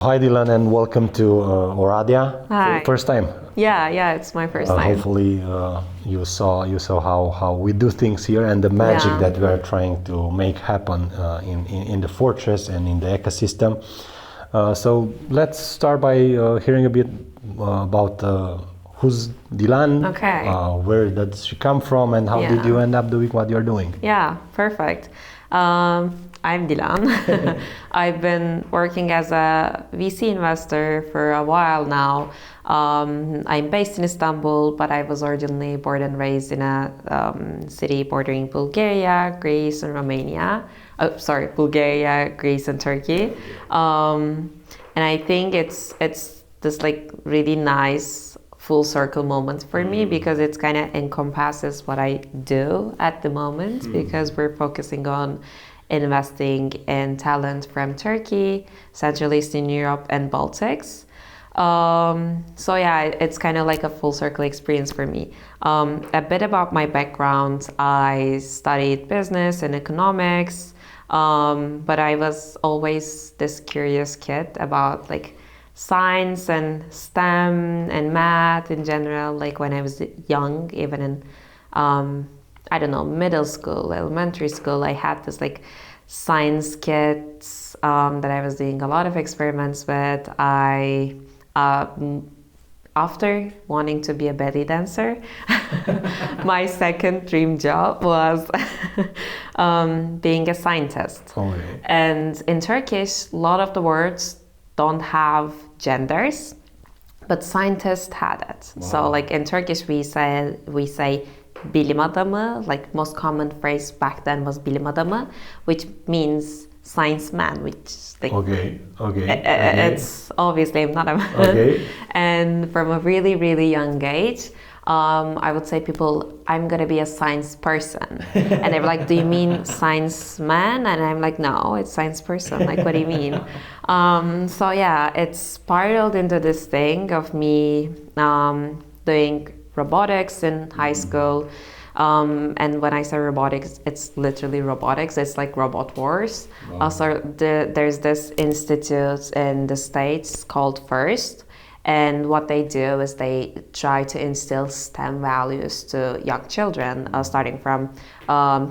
Hi Dilan and welcome to Oradia. Hi. First time. Yeah, it's my first time. Hopefully you saw how we do things here and the magic Yeah. that we are trying to make happen in the fortress and in the ecosystem. So let's start by hearing a bit about who's Dilan, Okay. where does she come from, and how did Yeah. you end up doing what you're doing? Yeah, perfect. I'm Dilan. I've been working as a VC investor for a while now. I'm based in Istanbul, but I was originally born and raised in a city bordering Bulgaria, Greece, and Romania. Oh, sorry, Bulgaria, Greece, and Turkey. And I think it's this like really nice full circle moment for me because it kind of encompasses what I do at the moment because we're focusing on investing in talent from Turkey, Central Eastern Europe, and Baltics. So yeah, it's kind of like a full circle experience for me. A bit about my background: I studied business and economics, but I was always this curious kid about like science and STEM and math in general. Like when I was young, even in I don't know, middle school, elementary school, I had this like science kits that I was doing a lot of experiments with. After wanting to be a belly dancer, my second dream job was being a scientist. Okay. And in Turkish, a lot of the words don't have genders, but scientists had it. Wow. So like in Turkish, we say bilim adamı, like most common phrase back then was bilim adamı, which means science man, which like Okay. it's obviously I'm not a man. Okay. And from a really, really young age, I would say people, I'm gonna be a science person. And they're like, do you mean science man? And I'm like, no, it's science person. Like, what do you mean? So yeah, it spiraled into this thing of me doing robotics in high school. And when I say robotics, it's literally robotics. It's like robot wars. Wow. So there's this institute in the States called FIRST. And what they do is they try to instill STEM values to young children, starting from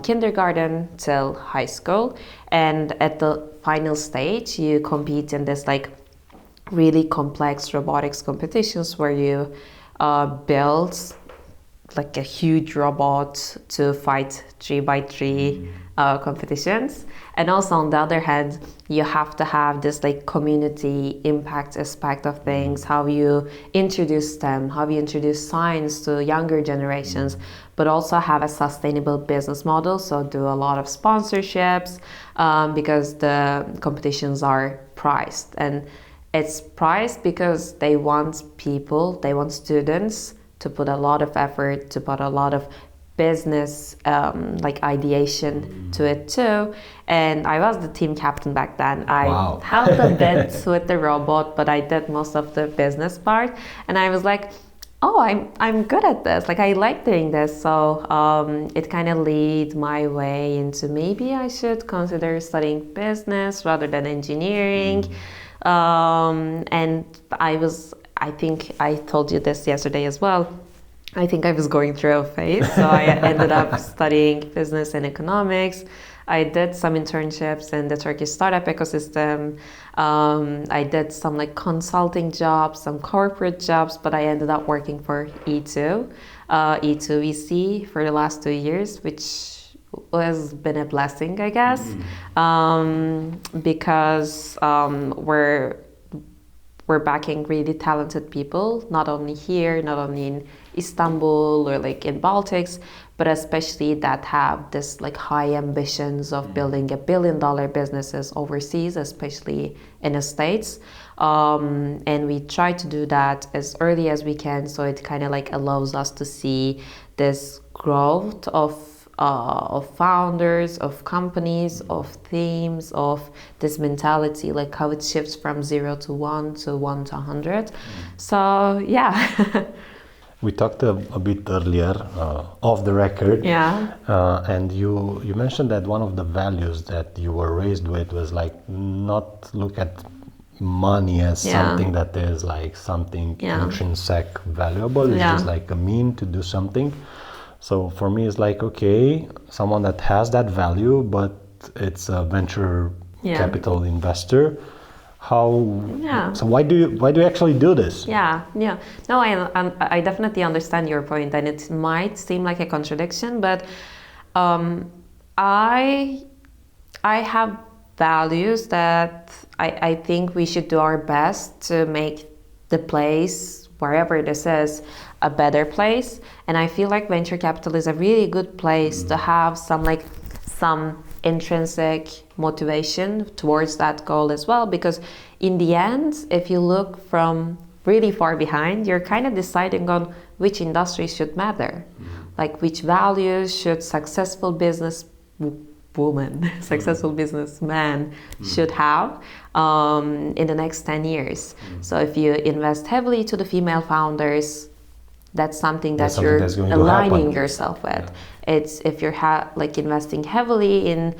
kindergarten till high school. And at the final stage, you compete in this like really complex robotics competitions where you build like a huge robot to fight 3x3 competitions. And also on the other hand, you have to have this like community impact aspect of things, how you introduce STEM, how you introduce science to younger generations, but also have a sustainable business model. So do a lot of sponsorships because the competitions are priced. And it's priced because they want people, they want students to put a lot of effort, to put a lot of business like ideation to it too. And I was the team captain back then. Wow. I helped a bit with the robot, but I did most of the business part. And I was like, oh, I'm good at this. Like I like doing this. So it kind of lead my way into maybe I should consider studying business rather than engineering. And I think I told you this yesterday as well. I think I was going through a phase, so I ended up studying business and economics. I did some internships in the Turkish startup ecosystem. I did some like consulting jobs, some corporate jobs, but I ended up working for E2 VC for the last 2 years, which has been a blessing, I guess, because we're backing really talented people, not only here, not only in Istanbul or like in Baltics, but especially that have this like high ambitions of building $1 billion businesses overseas, especially in the States. And we try to do that as early as we can, so it kind of like allows us to see this growth of founders, of companies, of themes, of this mentality, like how it shifts from 0 to 1 to 1 to 100. So yeah. We talked a bit earlier off the record, Yeah. and you mentioned that one of the values that you were raised with was like not look at money as Yeah. something that is like something Yeah. intrinsic valuable. It's Yeah. just like a mean to do something. So for me, it's like, okay, someone that has that value, but it's a venture Yeah. capital investor. How? Yeah. So why do you actually do this? Yeah, yeah. No, I definitely understand your point, and it might seem like a contradiction, but I have values that I think we should do our best to make the place, wherever this is, a better place. And I feel like venture capital is a really good place to have some intrinsic motivation towards that goal as well, because in the end, if you look from really far behind, you're kind of deciding on which industries should matter, like which values should successful business woman, successful businessman should have in the next 10 years. So if you invest heavily to the female founders, that's something that you're that's going to aligning happen. yourself with. It's if you're like investing heavily in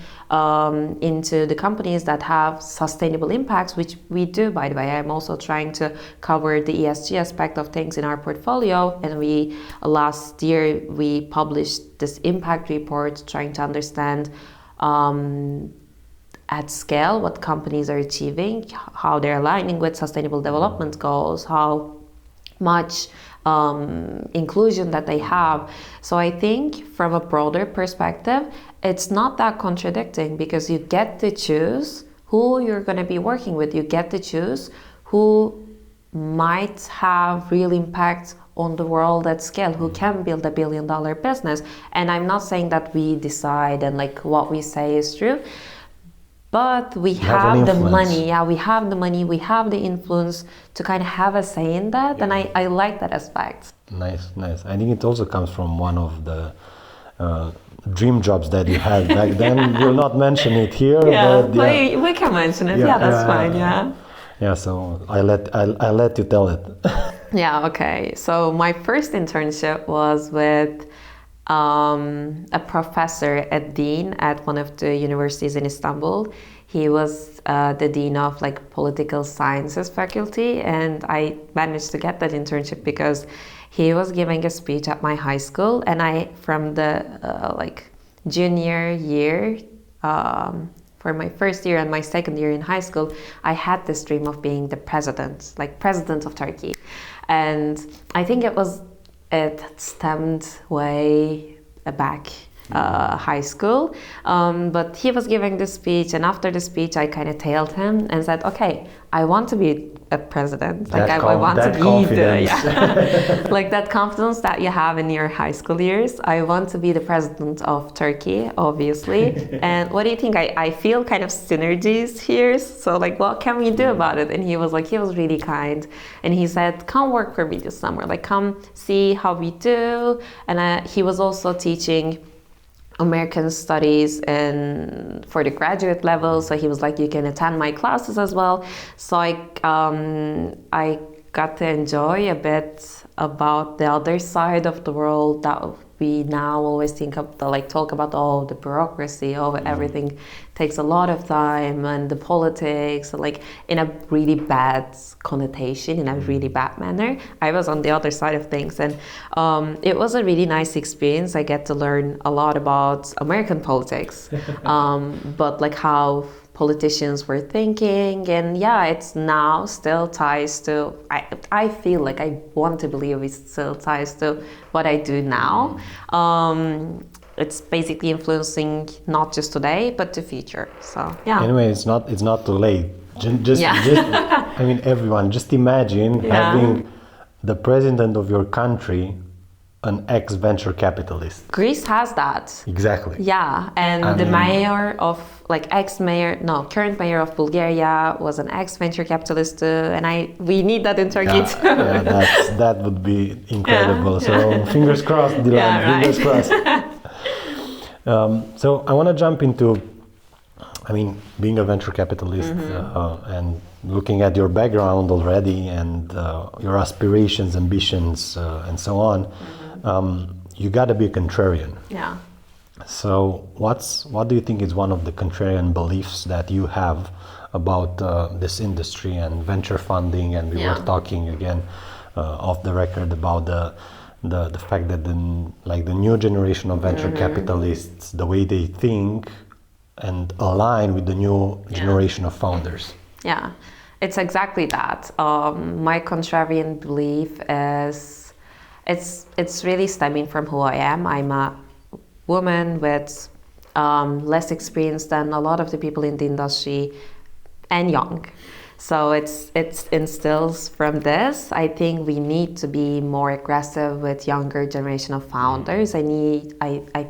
into the companies that have sustainable impacts, which we do, by the way. I'm also trying to cover the ESG aspect of things in our portfolio, and we last year we published this impact report trying to understand at scale what companies are achieving, how they're aligning with sustainable development goals, how much inclusion that they have. So I think from a broader perspective, it's not that contradicting, because you get to choose who you're going to be working with. You get to choose who might have real impact on the world at scale, who can build $1 billion business. And I'm not saying that we decide and like what we say is true, but we have the money. Yeah, we have the money, we have the influence to kind of have a say in that. Yeah. And I like that aspect. Nice. I think it also comes from one of the dream jobs that you had back then. We'll not mention it here. Yeah, but we can mention it. Yeah, that's fine. Yeah. Yeah, so I'll let you tell it. Yeah, okay. So my first internship was with a professor, a dean at one of the universities in Istanbul. He was the dean of like political sciences faculty, and I managed to get that internship because he was giving a speech at my high school, and I from the like junior year. For my first year and my second year in high school, I had this dream of being the president, like president of Turkey. And I think it stemmed way back high school. But he was giving this speech, and after the speech, I kind of tailed him and said, okay, I want to be a president. Like I want to be like that confidence that you have in your high school years. I want to be the president of Turkey, obviously. And what do you think? I feel kind of synergies here. So like, what can we do about it? And he was really kind. And he said, come work for me this summer. Like, come see how we do. And he was also teaching American studies and for the graduate level, so he was like, you can attend my classes as well. So I got to enjoy a bit about the other side of the world that we now always think of, talk about all the bureaucracy of everything takes a lot of time, and the politics, like in a really bad connotation, in a really bad manner. I was on the other side of things, and it was a really nice experience. I get to learn a lot about American politics, but like how politicians were thinking, and yeah, it's now still ties to, I feel like I want to believe it still ties to what I do now. It's basically influencing not just today, but the future. So yeah. Anyway, it's not too late. Just I mean, everyone, just imagine having the president of your country an ex-venture capitalist. Greece has that. Exactly. Yeah, and the mayor of, current mayor of Bulgaria was an ex-venture capitalist, and we need that in Turkey too. Yeah, that would be incredible. So fingers crossed, Dilan, fingers crossed. So I want to jump into, being a venture capitalist and looking at your background already and your aspirations, ambitions, and so on. You got to be a contrarian. Yeah. So what do you think is one of the contrarian beliefs that you have about this industry and venture funding, and we were talking again off the record about the fact that the new generation of venture capitalists, the way they think and align with the new generation of founders. Yeah, it's exactly that. My contrarian belief is it's really stemming from who I am. I'm a woman with less experience than a lot of the people in the industry, and young. So it instills from this. I think we need to be more aggressive with younger generation of founders. I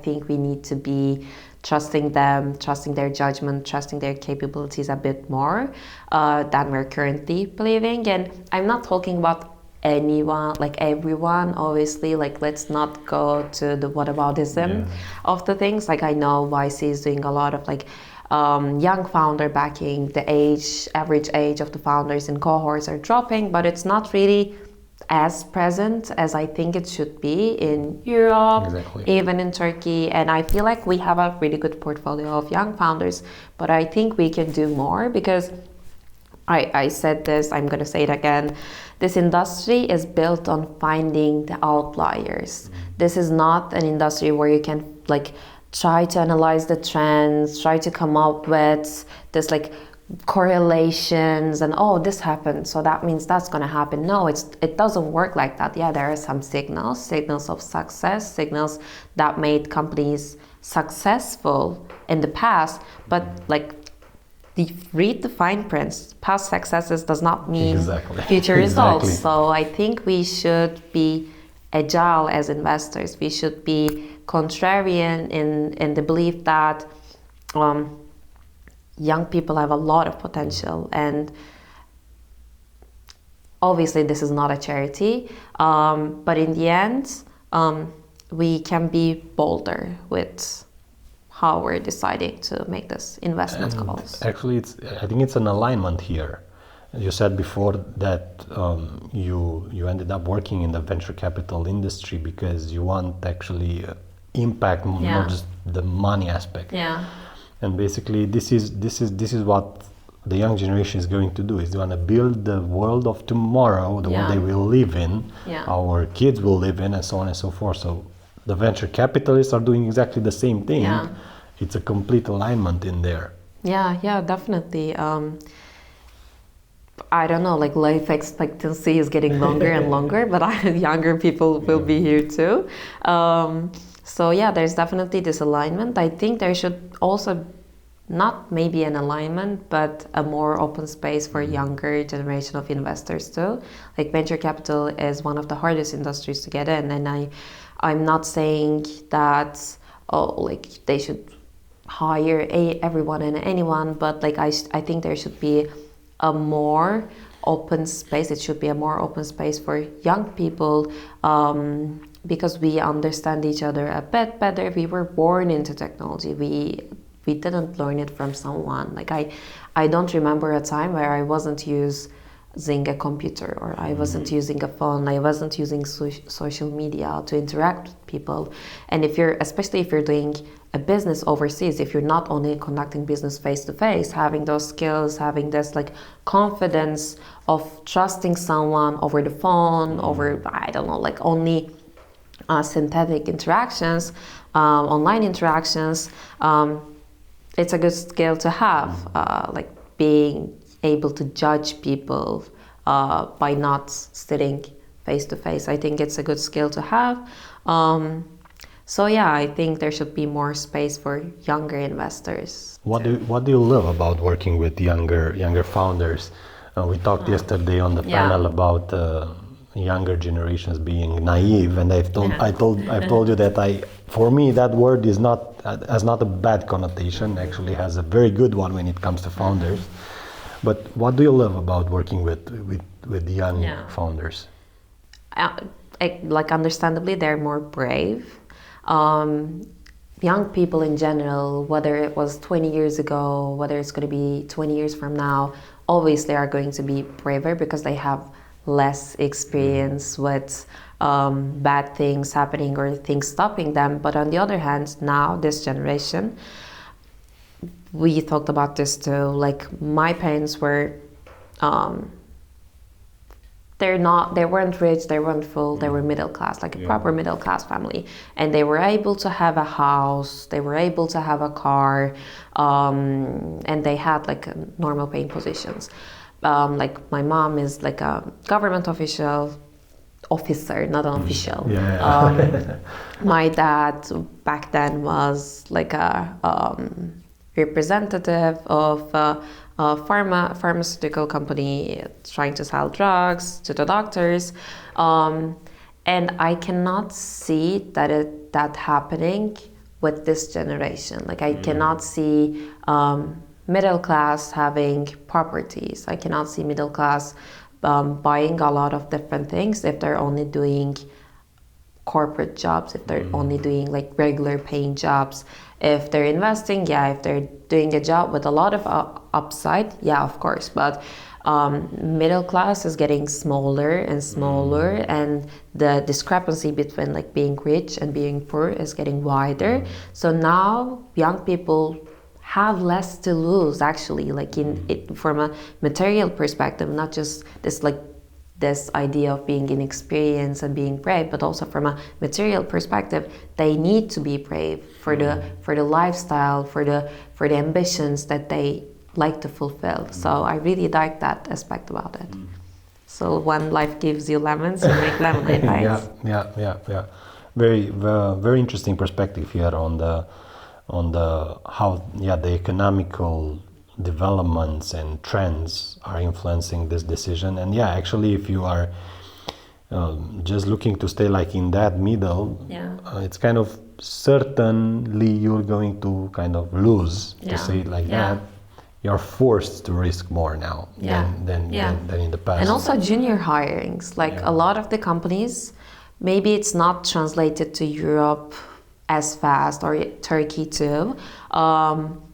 think we need to be trusting them, trusting their judgment, trusting their capabilities a bit more than we're currently believing. And I'm not talking about anyone, like everyone, obviously. Like, let's not go to the whataboutism of the things. Like, I know YC is doing a lot of like young founder backing. The average age of the founders in cohorts are dropping, but it's not really as present as I think it should be in Europe, even in Turkey. And I feel like we have a really good portfolio of young founders, but I think we can do more, because I said this, I'm going to say it again. This industry is built on finding the outliers. This is not an industry where you can like try to analyze the trends, try to come up with this like correlations and this happened, so that means that's going to happen. No, it doesn't work like that. Yeah, there are some signals of success, signals that made companies successful in the past, but like read the fine prints. Past successes does not mean future results. So I think we should be agile as investors. We should be contrarian in the belief that young people have a lot of potential, and obviously this is not a charity, but in the end we can be bolder with how we're deciding to make this investment calls. Actually, I think it's an alignment here. You said before that you ended up working in the venture capital industry because you want actually impact, not just the money aspect. Yeah. And basically, this is what the young generation is going to do. Is they want to build the world of tomorrow, the world they will live in, our kids will live in, and so on and so forth. So the venture capitalists are doing exactly the same thing. Yeah. It's a complete alignment in there. Yeah, definitely. I don't know, like life expectancy is getting longer and longer, but younger people will be here too. So yeah, there's definitely this alignment. I think there should also not maybe an alignment, but a more open space for younger generation of investors too. Like venture capital is one of the hardest industries to get in, and I'm not saying that like they should hire everyone and anyone, but like I think there should be a more open space. It should be a more open space for young people, because we understand each other a bit better. We were born into technology. We didn't learn it from someone. Like I don't remember a time where I wasn't using a computer, or I wasn't using a phone. I wasn't using social media to interact with people. And especially if you're doing a business overseas, if you're not only conducting business face to face, having those skills, having this like confidence of trusting someone over the phone, over, I don't know, like only synthetic interactions, online interactions, it's a good skill to have, like being able to judge people by not sitting face to face. I think it's a good skill to have. So yeah, I think there should be more space for younger investors. What do you love about working with younger founders? We talked yesterday on the panel about younger generations being naive, and I've told you that for me that word has not a bad connotation. Actually, has a very good one when it comes to founders. But what do you love about working with young founders? Like understandably, they're more brave. Young people in general, whether it was 20 years ago, whether it's going to be 20 years from now, always they are going to be braver because they have less experience with bad things happening or things stopping them. But on the other hand, now this generation, we talked about this too. Like my parents were, um, they weren't rich, they weren't full, they were middle class, like a proper middle class family, and they were able to have a house, they were able to have a car, and they had like normal paying positions. Like my mom is like a government officer, not an official. My dad back then was like a representative of a pharmaceutical company trying to sell drugs to the doctors, and I cannot see that happening with this generation. Like I cannot see middle class having properties. I cannot see middle class buying a lot of different things if they're only doing corporate jobs, if they're only doing like regular paying jobs. If they're investing, if they're doing a job with a lot of upside, of course. But middle class is getting smaller and smaller, and the discrepancy between like being rich and being poor is getting wider. So now young people have less to lose, actually, like in it from a material perspective, not just this idea of being inexperienced and being brave, but also from a material perspective, they need to be brave for the lifestyle, for the ambitions that they like to fulfill. So I really like that aspect about it. So when life gives you lemons, you make lemonade, right? Yeah. Very interesting perspective here on the how the economical developments and trends are influencing this decision. And actually, if you are just looking to stay like in that middle, it's kind of certainly you're going to kind of lose, to say it like that. You're forced to risk more now than in the past. And also junior hirings, like a lot of the companies, maybe it's not translated to Europe as fast, or Turkey too,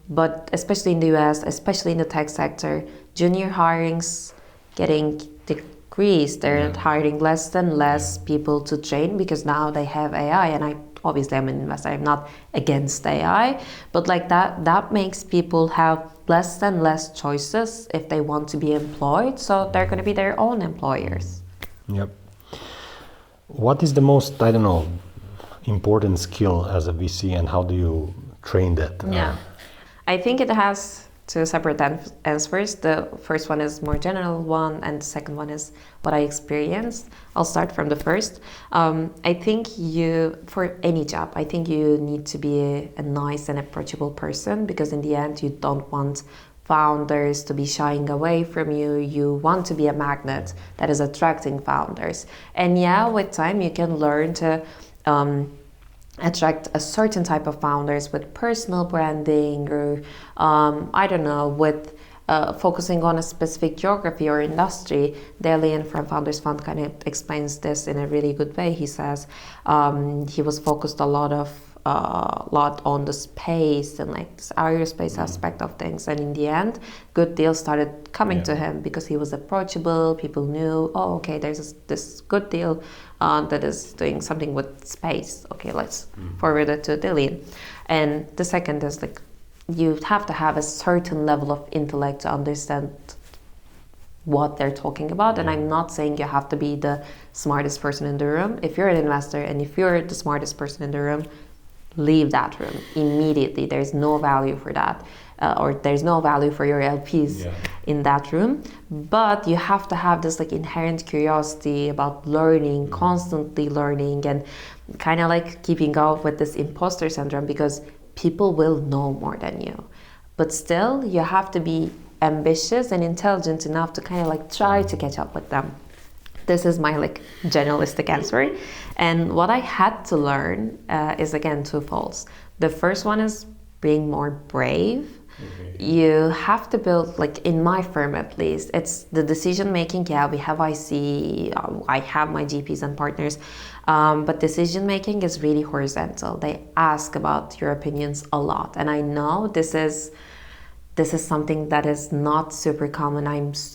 but especially in the US, especially in the tech sector, junior hirings getting decreased. They're hiring less and less people to train because now they have AI. And I'm an investor, I'm not against AI, but like that makes people have less and less choices if they want to be employed. So they're going to be their own employers. Yep. What is the most, important skill as a VC, and how do you train that? I think it has two separate answers. The first one is more general one, and the second one is what I experienced. I'll start from the first. I think for any job, I think you need to be a nice and approachable person, because in the end, you don't want founders to be shying away from you. You want to be a magnet that is attracting founders. And with time, you can learn to attract a certain type of founders with personal branding, or with focusing on a specific geography or industry. Dilan from Founders Fund kind of explains this in a really good way. He says he was focused a lot on the space and like this aerospace aspect of things, and in the end good deals started coming to him because he was approachable. People knew, there's this good deal that is doing something with space. Let's forward it to Dilan. And the second is like you have to have a certain level of intellect to understand what they're talking about. And I'm not saying you have to be the smartest person in the room. If you're an investor and if you're the smartest person in the room, leave that room immediately. There's no value for that, or there's no value for your LPs in that room. But you have to have this like inherent curiosity about learning, constantly learning, and kind of like keeping up with this imposter syndrome, because people will know more than you. But still, you have to be ambitious and intelligent enough to kind of like try to catch up with them. This is my like generalistic answer. And what I had to learn is again twofold. The first one is being more brave. You have to build, like in my firm at least, it's the decision making. We have IC, I have my GPs and partners, but decision making is really horizontal. They ask about your opinions a lot, and I know this is something that is not super common.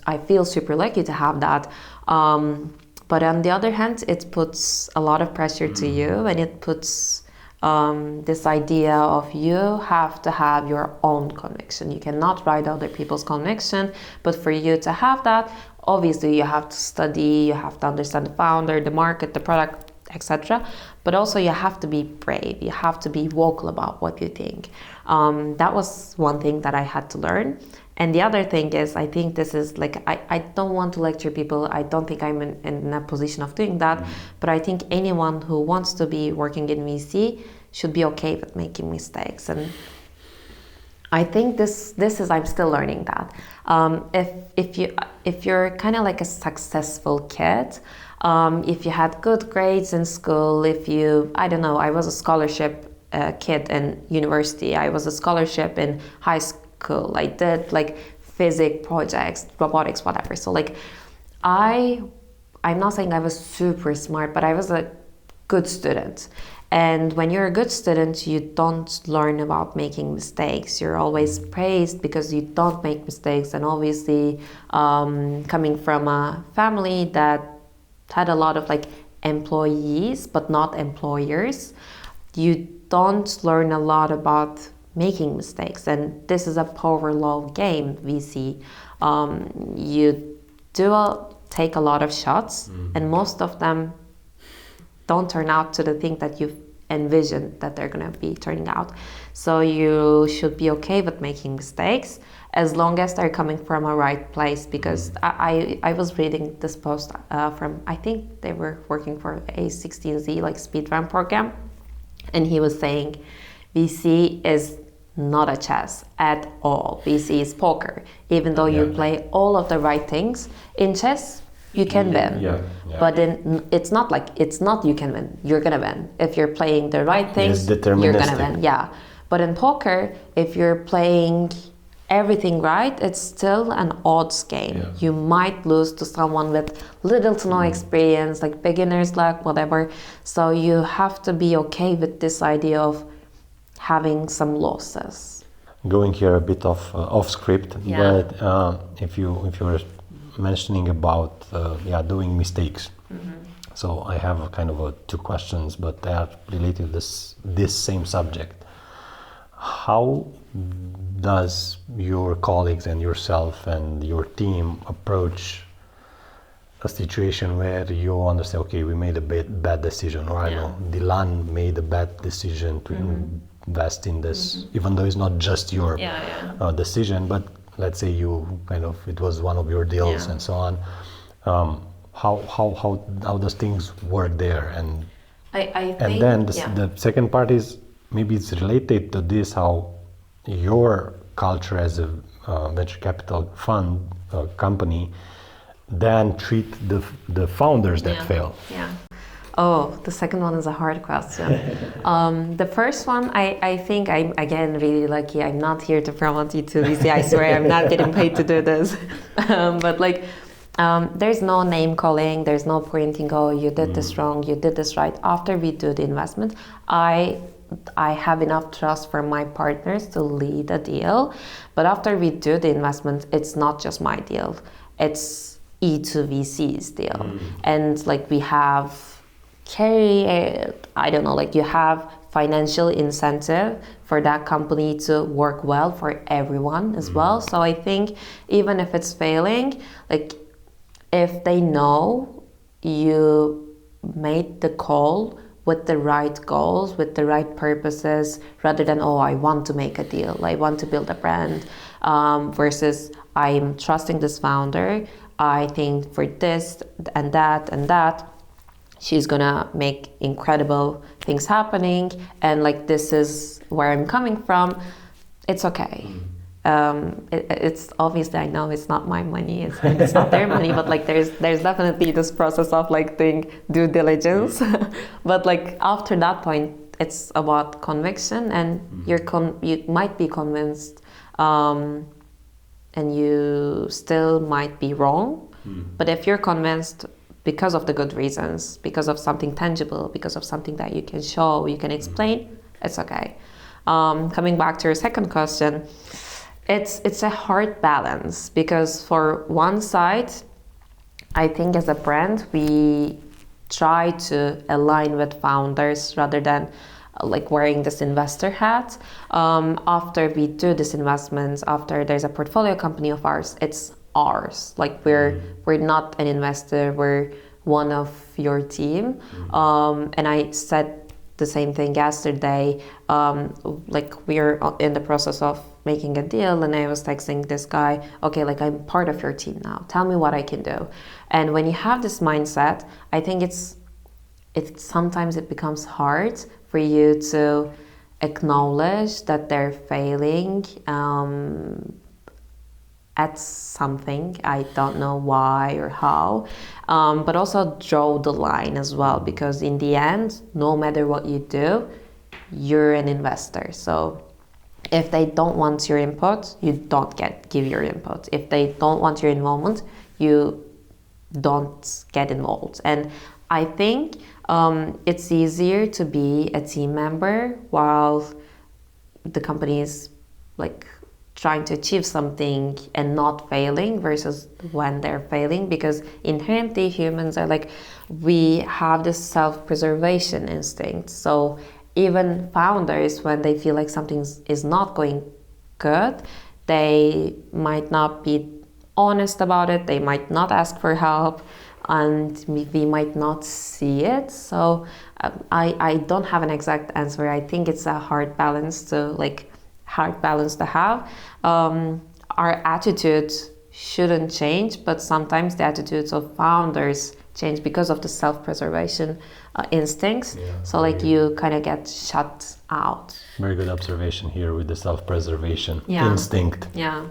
I feel super lucky to have that. But on the other hand, it puts a lot of pressure to you, and it puts this idea of you have to have your own conviction. You cannot ride other people's conviction, but for you to have that, obviously you have to study, you have to understand the founder, the market, the product, etc. But also you have to be brave, you have to be vocal about what you think. That was one thing that I had to learn. And the other thing is, I think this is like, I don't want to lecture people. I don't think I'm in a position of doing that. But I think anyone who wants to be working in VC should be okay with making mistakes. And I think this is, I'm still learning that. If you're kind of like a successful kid, if you had good grades in school, if you, I don't know, I was a scholarship kid in university, I was a scholarship in high school, I did like physics projects, robotics, whatever. So like I'm not saying I was super smart, but I was a good student. And when you're a good student, you don't learn about making mistakes. You're always praised because you don't make mistakes. And obviously, coming from a family that had a lot of like employees, but not employers, you don't learn a lot about making mistakes. And this is a power law game, VC. You take a lot of shots, and most of them don't turn out to the thing that you've envisioned that they're going to be turning out. So you should be okay with making mistakes as long as they're coming from a right place. Because I was reading this post from, I think they were working for a 16Z like speedrun program, and he was saying VC is not a chess at all. VC is poker. Even though you play all of the right things in chess, you can win. But it's not you can win. You're gonna win. If you're playing the right things, you're gonna win. Yeah. But in poker, if you're playing everything right, it's still an odds game. You might lose to someone with little to no experience, like beginner's luck, whatever. So you have to be okay with this idea of having some losses. Going here a bit off script, but if you were mentioning about doing mistakes, so I have kind of two questions, but they are related to this same subject. How does your colleagues and yourself and your team approach a situation where you understand, okay, we made a bad decision, or I know Dilan made a bad decision to invest in this, even though it's not just your decision, but let's say it was one of your deals and so on. How does things work there? And I think, and then the second part is, maybe it's related to this, how your culture as a venture capital fund company then treat the founders that fail. Oh, the second one is a hard question. The first one, I think I'm, again, really lucky. I'm not here to promote you to VC. I swear I'm not getting paid to do this. But like, there's no name calling. There's no pointing, oh, you did this wrong, you did this right. After we do the investment, I have enough trust for my partners to lead a deal. But after we do the investment, it's not just my deal. It's E2VC's deal. And like we have you have financial incentive for that company to work well for everyone as well. So I think even if it's failing, like if they know you made the call with the right goals, with the right purposes, rather than, oh, I want to make a deal, I want to build a brand, versus I'm trusting this founder, I think for this and that, she's gonna make incredible things happening, and like this is where I'm coming from, it's okay. It's obviously, I know it's not my money, it's not their money, but like there's definitely this process of like doing due diligence. But like after that point, it's about conviction, and you might be convinced, and you still might be wrong. But if you're convinced because of the good reasons, because of something tangible, because of something that you can show, you can explain, it's okay. Coming back to your second question, it's a hard balance, because for one side, I think as a brand, we try to align with founders rather than like wearing this investor hat. After we do this investments, after there's a portfolio company of ours, it's ours. Like we're not an investor, we're one of your team. And I said the same thing yesterday. Like we're in the process of making a deal, and I was texting this guy, okay, like I'm part of your team now. Tell me what I can do. And when you have this mindset, I think it's sometimes it becomes hard for you to acknowledge that they're failing at something. I don't know why or how, but also draw the line as well, because in the end, no matter what you do, you're an investor. So if they don't want your input, you don't give your input. If they don't want your involvement, you don't get involved. And I think it's easier to be a team member while the company is like trying to achieve something and not failing versus when they're failing, because inherently humans are like, we have this self-preservation instinct. So even founders, when they feel like something is not going good, they might not be honest about it, they might not ask for help, and we might not see it. So I don't have an exact answer. I think it's a hard balance to have. Our attitude shouldn't change, but sometimes the attitudes of founders change because of the self-preservation instincts. Yeah, so like you kind of get shut out. Very good observation here with the self-preservation Yeah. instinct. Yeah.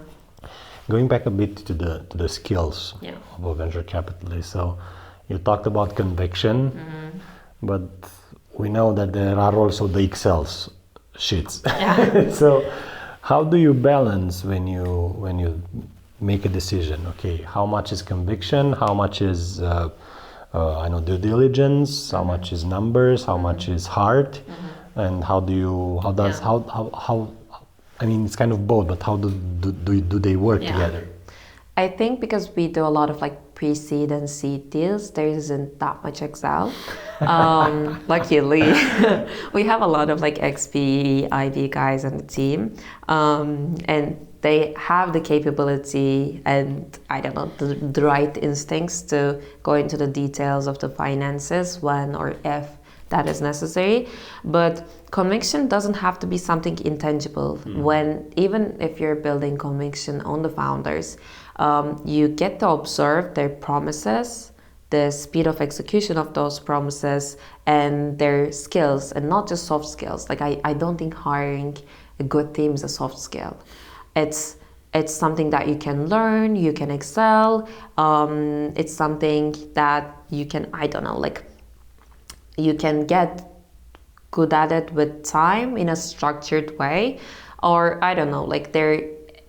Going back a bit to the skills Yeah. of a venture capitalist. So you talked about conviction, but we know that there are also the Excel sheets. Yeah. So how do you balance when you make a decision? Okay, how much is conviction? How much is due diligence? How much is numbers? How much is heart? And how I mean, it's kind of both, but how do they work together? I think because we do a lot of like pre-seed and seed deals, there isn't that much Excel. Luckily, we have a lot of like XP, IB guys on the team, and they have the capability and I don't know the right instincts to go into the details of the finances when or if that is necessary. But conviction doesn't have to be something intangible. When even if you're building conviction on the founders, you get to observe their promises, the speed of execution of those promises, and their skills, and not just soft skills. Like I don't think hiring a good team is a soft skill. It's something that you can learn, you can excel. It's something that you can, I don't know, like you can get good at it with time in a structured way, or I don't know, like their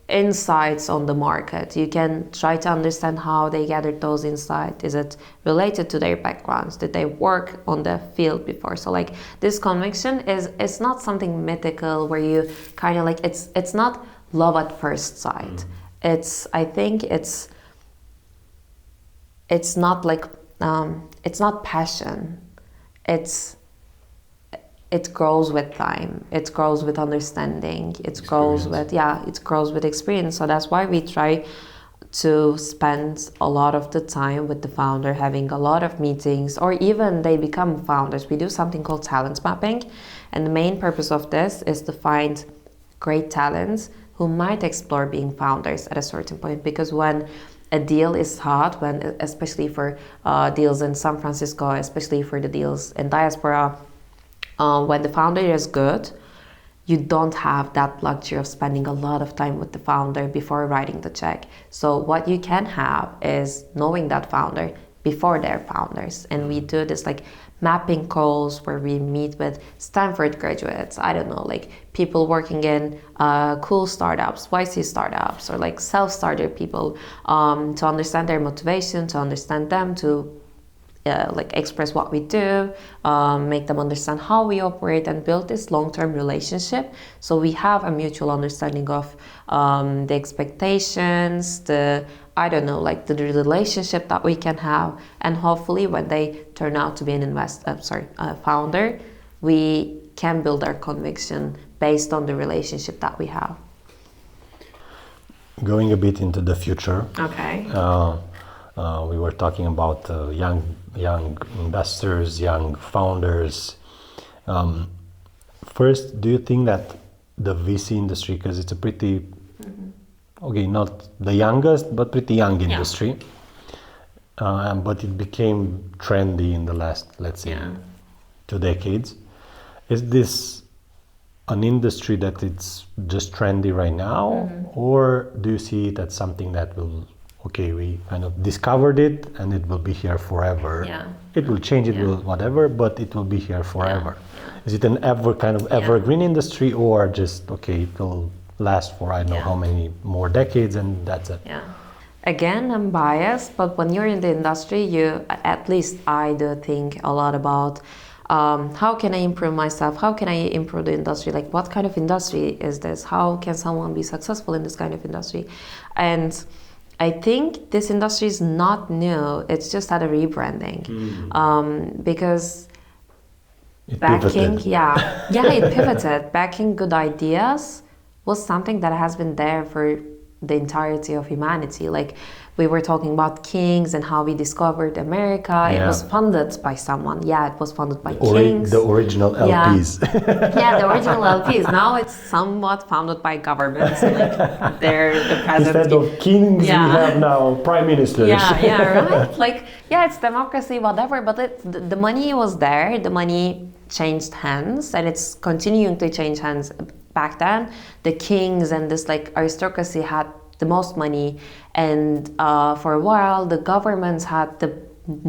insights on the market. You can try to understand how they gathered those insights. Is it related to their backgrounds? Did they work on the field before? So like this conviction it's not something mythical where you kind of like it's not love at first sight. I think it's not like it's not passion. It grows with time. It grows with understanding. It grows with experience. So that's why we try to spend a lot of the time with the founder, having a lot of meetings, or even they become founders. We do something called talent mapping, and the main purpose of this is to find great talents who might explore being founders at a certain point. Because when a deal is hot, especially for deals in San Francisco, especially for the deals in diaspora, when the founder is good, you don't have that luxury of spending a lot of time with the founder before writing the check. So what you can have is knowing that founder before they're founders. And we do this like mapping calls where we meet with Stanford graduates, I don't know, like people working in cool startups, YC startups, or like self-starter people, to understand their motivation, to understand them, to like express what we do, make them understand how we operate, and build this long-term relationship. So we have a mutual understanding of the expectations, the relationship that we can have, and hopefully when they turn out to be an founder, we can build our conviction based on the relationship that we have. Going a bit into the future. Okay. We were talking about young investors, young founders. First, do you think that the VC industry, because it's a pretty, okay, not the youngest, but pretty young industry, but it became trendy in the last, let's say, 2 decades. Is this an industry that it's just trendy right now, or do you see it as something that will, okay, we kind of discovered it and it will be here forever? It will change, it will whatever, but it will be here forever. Is it an evergreen industry, or just, okay, it will last for I don't know how many more decades and that's it? Again, I'm biased, but when you're in the industry, at least I do think a lot about how can I improve myself? How can I improve the industry? Like, what kind of industry is this? How can someone be successful in this kind of industry? And I think this industry is not new. It's just had a rebranding because it pivoted. It pivoted. Backing good ideas was something that has been there for the entirety of humanity. Like, we were talking about kings and how we discovered America. It was funded by someone. It was funded by kings. The original LPs. The original LPs. Now it's somewhat funded by governments. Like, they're the president. Instead of kings, we have now prime ministers. Right? Like, it's democracy, whatever, but the money was there. The money changed hands, and it's continuing to change hands. Back then, the kings and this like aristocracy had the most money, and for a while the governments had the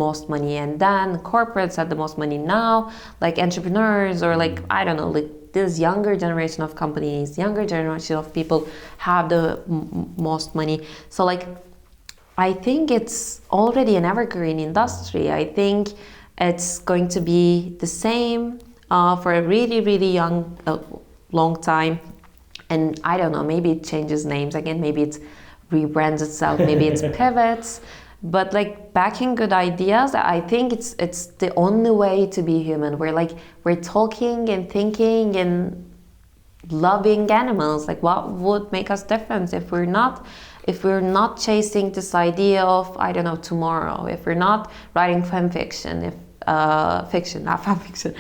most money, and then corporates had the most money. Now, like entrepreneurs or like I don't know, like this younger generation of companies, younger generation of people have the most money. So like, I think it's already an evergreen industry. I think it's going to be the same for a really, really long time. And I don't know, maybe it changes names again, maybe it rebrands itself, maybe it's pivots. But like backing good ideas, I think it's the only way to be human. We're talking and thinking and loving animals. Like, what would make us different if we're not chasing this idea of, I don't know, tomorrow, if we're not writing fan fiction, fiction, not fan fiction.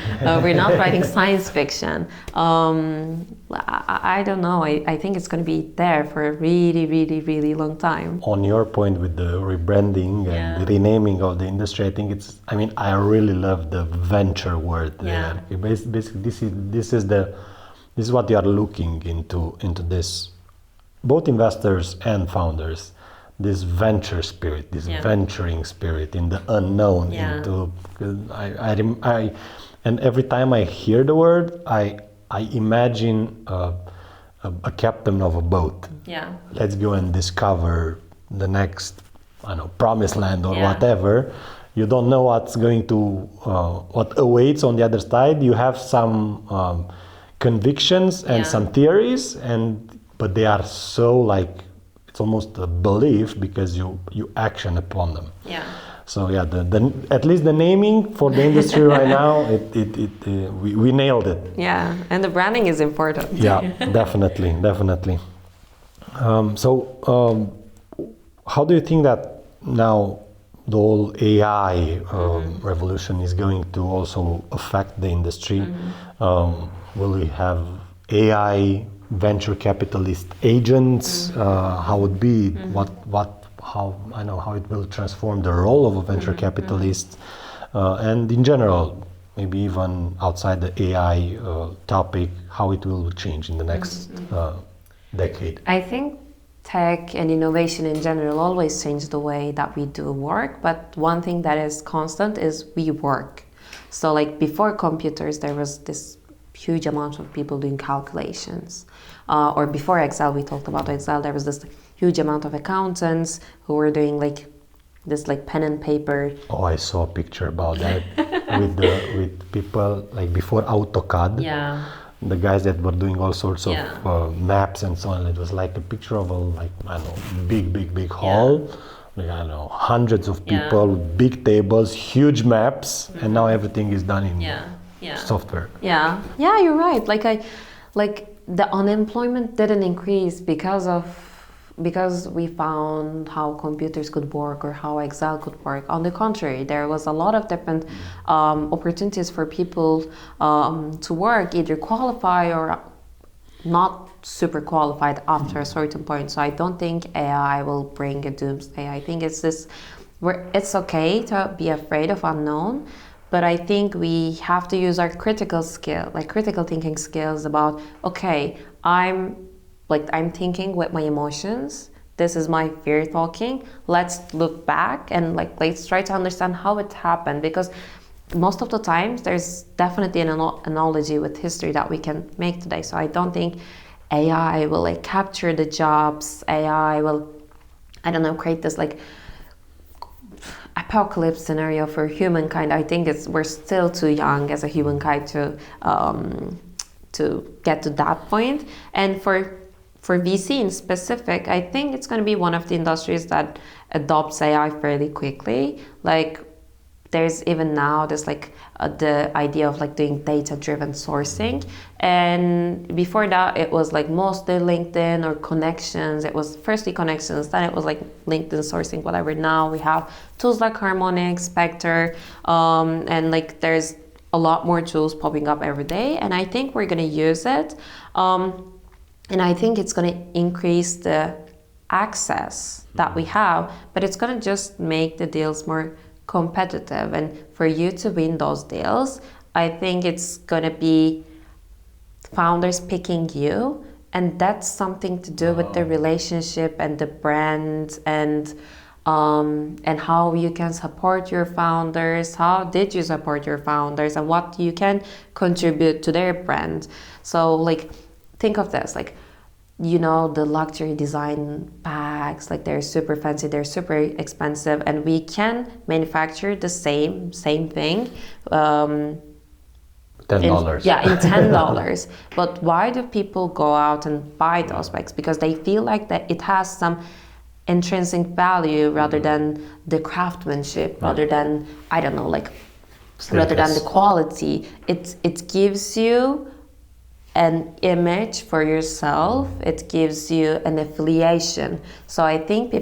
We're not writing science fiction. I don't know. I think it's going to be there for a really, really, really long time. On your point with the rebranding and the renaming of the industry, I think I really love the venture word there. Basically, this is what you are looking into this, both investors and founders. This venture spirit, this venturing spirit in the unknown. And every time I hear the word, I imagine a captain of a boat. Let's go and discover the next, promised land or whatever. You don't know what's going to, what awaits on the other side. You have some convictions and some theories, but they are so like, it's almost a belief because you action upon them. So at least the naming for the industry right now, we nailed it. And the branding is important. Definitely. How do you think that now the whole AI revolution is going to also affect the industry? Will we have AI venture capitalist agents? How would be how it will transform the role of a venture capitalist, and in general, maybe even outside the AI topic, how it will change in the next decade? I think tech and innovation in general always change the way that we do work, but one thing that is constant is we work. So like before computers, there was this huge amount of people doing calculations. Or before Excel, we talked about Excel, there was this huge amount of accountants who were doing like this like pen and paper. Oh, I saw a picture about that with people like before AutoCAD. The guys that were doing all sorts of maps and so on. It was like a picture of a big hall. Like, I don't know, hundreds of people with big tables, huge maps, and now everything is done in software. Yeah, you're right. Like the unemployment didn't increase because we found how computers could work or how Excel could work. On the contrary, there was a lot of different opportunities for people to work, either qualify or not super qualified after a certain point. So I don't think AI will bring a doomsday. I think it's this where it's okay to be afraid of unknown, but I think we have to use our critical thinking skills about, okay, I'm thinking with my emotions. This is my fear talking. Let's look back and let's try to understand how it happened, because most of the times there's definitely an analogy with history that we can make today. So I don't think AI will capture the jobs. AI will, I don't know, create this apocalypse scenario for humankind. I think we're still too young as a humankind to get to that point. And for VC in specific, I think it's going to be one of the industries that adopts AI fairly quickly. There's even now this the idea of doing data-driven sourcing, and before that it was mostly LinkedIn or connections. It was firstly connections, then it was LinkedIn sourcing, whatever. Now we have tools like Harmonic, Spectre, and there's a lot more tools popping up every day, and I think we're gonna use it, and I think it's gonna increase the access that we have, but it's gonna just make the deals more competitive. And for you to win those deals, I think it's going to be founders picking you, and that's something to do with the relationship and the brand, and how you can support your founders. How did you support your founders, and what you can contribute to their brand. So think of this, the luxury design bags, they're super fancy, they're super expensive, and we can manufacture the same thing $10. in $10. But why do people go out and buy those bags? Because they feel that it has some intrinsic value rather than the craftsmanship, rather than, I don't know, rather than the quality. It gives you an image for yourself, it gives you an affiliation. So I think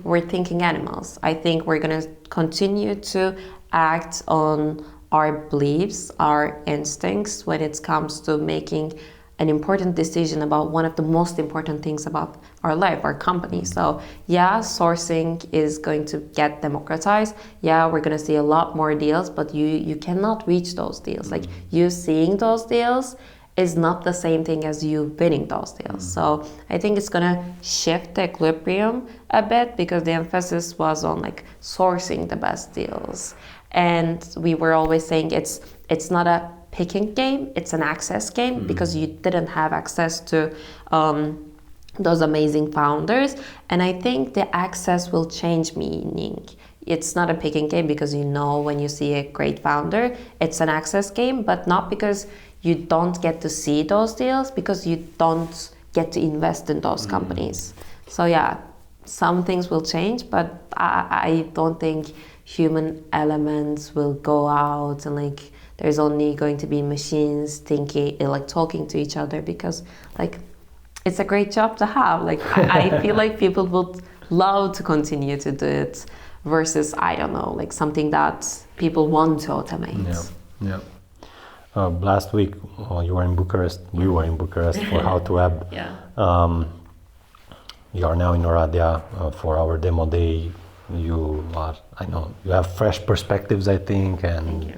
we're thinking animals. I think we're going to continue to act on our beliefs, our instincts when it comes to making an important decision about one of the most important things about our life, our company. So sourcing is going to get democratized. We're going to see a lot more deals, but you cannot reach those deals. You seeing those deals is not the same thing as you winning those deals. So I think it's going to shift the equilibrium a bit, because the emphasis was on sourcing the best deals. And we were always saying it's not a picking game, it's an access game, because you didn't have access to those amazing founders. And I think the access will change meaning. It's not a picking game because when you see a great founder, it's an access game, but not because you don't get to see those deals, because you don't get to invest in those companies. So some things will change, but I don't think human elements will go out and there's only going to be machines thinking, talking to each other, because it's a great job to have. I feel people would love to continue to do it versus, I don't know, something that people want to automate. Yeah. Last week you were in Bucharest. We were in Bucharest for How to Web. You are now in Oradea for our demo day. You have fresh perspectives, I think, and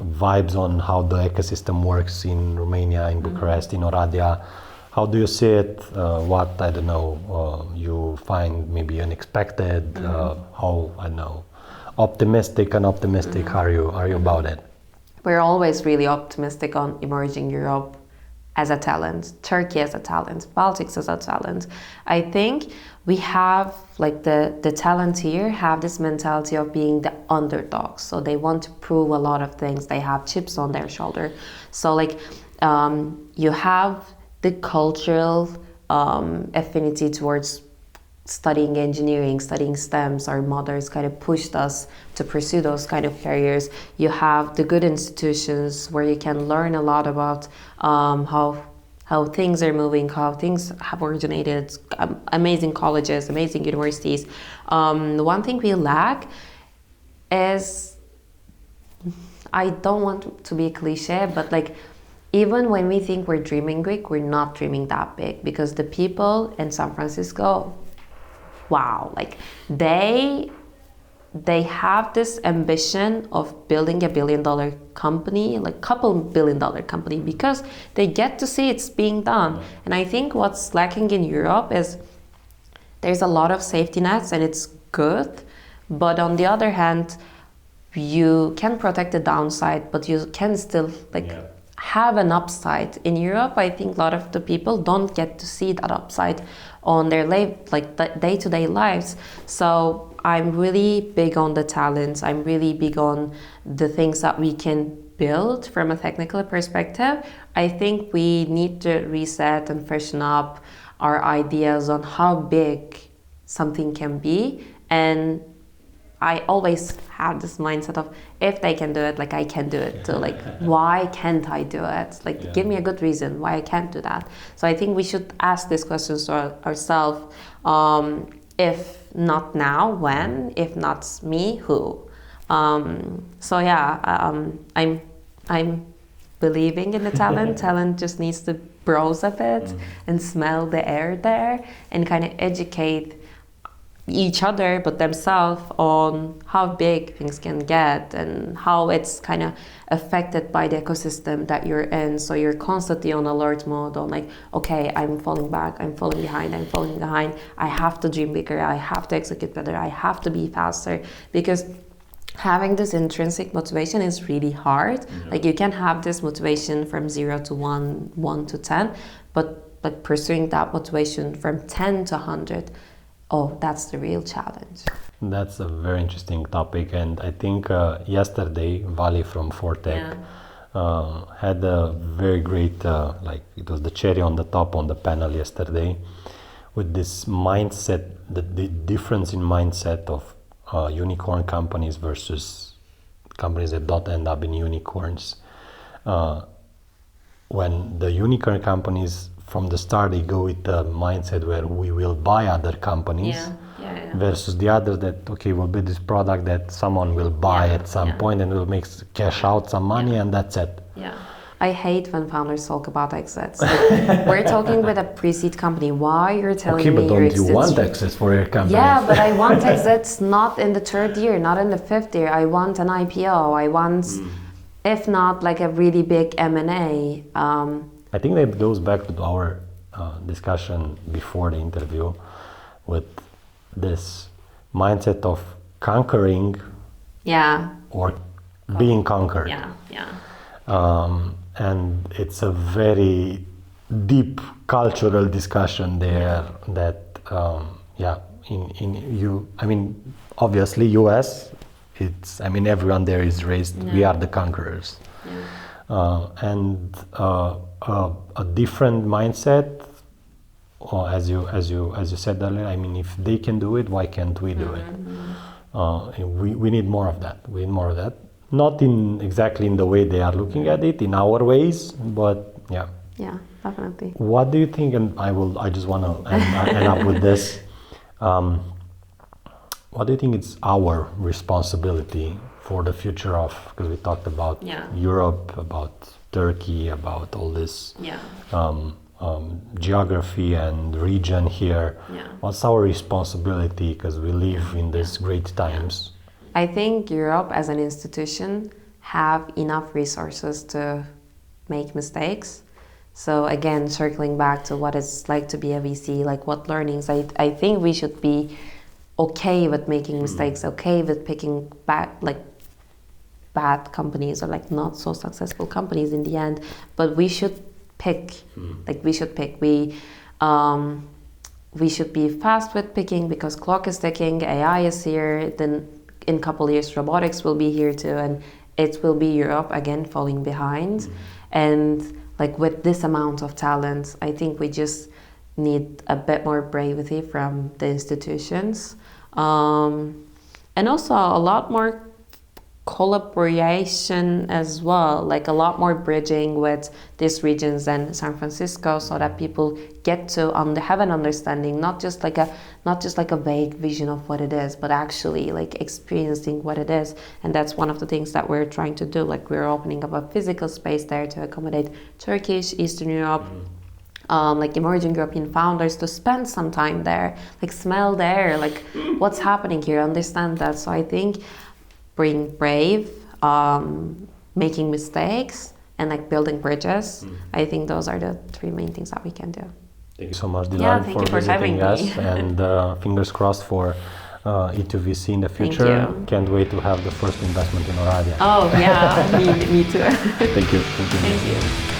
vibes on how the ecosystem works in Romania, in Bucharest, in Oradea. How do you see it? What, I don't know, you find maybe unexpected? How, I don't know, optimistic, unoptimistic are you about it? We're always really optimistic on emerging Europe as a talent, Turkey as a talent, Baltics as a talent. I think we have, the talent here have this mentality of being the underdogs. So they want to prove a lot of things. They have chips on their shoulder. So you have the cultural affinity towards studying engineering, studying STEMs, our mothers kind of pushed us to pursue those kind of careers. You have the good institutions where you can learn a lot about how things are moving, how things have originated, amazing colleges, amazing universities. One thing we lack is, I don't want to be a cliche, but like, even when we think we're dreaming big, we're not dreaming that big, because the people in San Francisco, wow, like they have this ambition of building a $1 billion company, like couple $1 billion company, because they get to see it's being done. And I think what's lacking in Europe is there's a lot of safety nets, and it's good, but on the other hand, you can protect the downside, but you can still have an upside. In Europe, I think a lot of the people don't get to see that upside on their day-to-day lives. So I'm really big on the talents. I'm really big on the things that we can build from a technical perspective. I think we need to reset and freshen up our ideas on how big something can be. And I always have this mindset of, if they can do it, like I can do it too. Like, why can't I do it? Like, give me a good reason why I can't do that. So I think we should ask these questions to ourselves. If not now, when? If not me, who? So yeah, I'm believing in the talent. Talent just needs to browse a bit and smell the air there, and kind of educate each other but themselves on how big things can get and how it's kind of affected by the ecosystem that you're in. So you're constantly on alert mode on like, okay, I'm falling back, I'm falling behind, I have to dream bigger, I have to execute better, I have to be faster, because having this intrinsic motivation is really hard. Like, you can have this motivation from 0 to 1 to 10, but like pursuing that motivation from 10 to 100, oh, that's the real challenge. That's a very interesting topic, and I think yesterday Vali from Fortech had a very great, it was the cherry on the top on the panel yesterday, with this mindset, the difference in mindset of unicorn companies versus companies that don't end up in unicorns. When the unicorn companies, from the start, they go with the mindset where we will buy other companies, versus the other that, okay, we'll build this product that someone will buy at some point and will make cash out some money, and that's it. I hate when founders talk about exits. Like, we're talking with a pre-seed company. Why you're telling me but your don't you want exits for your company? Yeah, but I want exits not in the 3rd year, not in the 5th year. I want an IPO. I want, if not like a really big M&A. I think that goes back to our discussion before the interview, with this mindset of conquering or being conquered. And it's a very deep cultural discussion there that, obviously US, everyone there is raised, we are the conquerors. And a different mindset, as you said earlier, if they can do it, why can't we do it? We need more of that. Not exactly in the way they are looking at it, in our ways, but yeah, definitely. What do you think? And I just want to end up with this. What do you think is our responsibility for the future of? Because we talked about Europe, about Turkey, about all this geography and region here. What's our responsibility? Because we live in these great times. I think Europe as an institution have enough resources to make mistakes. So again, circling back to what it's like to be a VC, like what learnings, I think we should be okay with making mistakes, okay with picking bad companies or like not so successful companies in the end, but we should pick, we should be fast with picking, because clock is ticking, AI is here, then in a couple of years robotics will be here too, and it will be Europe again falling behind. And like with this amount of talent, I think we just need a bit more bravery from the institutions, and also a lot more collaboration as well, like a lot more bridging with these regions and San Francisco, so that people get to have an understanding, not just like a vague vision of what it is, but actually like experiencing what it is. And that's one of the things that we're trying to do. Like we're opening up a physical space there to accommodate Turkish, Eastern Europe, like emerging European founders to spend some time there, like smell the air, like what's happening here, understand that. So I think being brave, making mistakes, and like building bridges. I think those are the three main things that we can do. Thank you so much, Dilan, Yeah, thank for you for visiting having us, me. and fingers crossed for E2VC in the Thank future. you. Can't wait to have the first investment in Oradea. Oh yeah, me too. Thank you. Thank you. Thank you.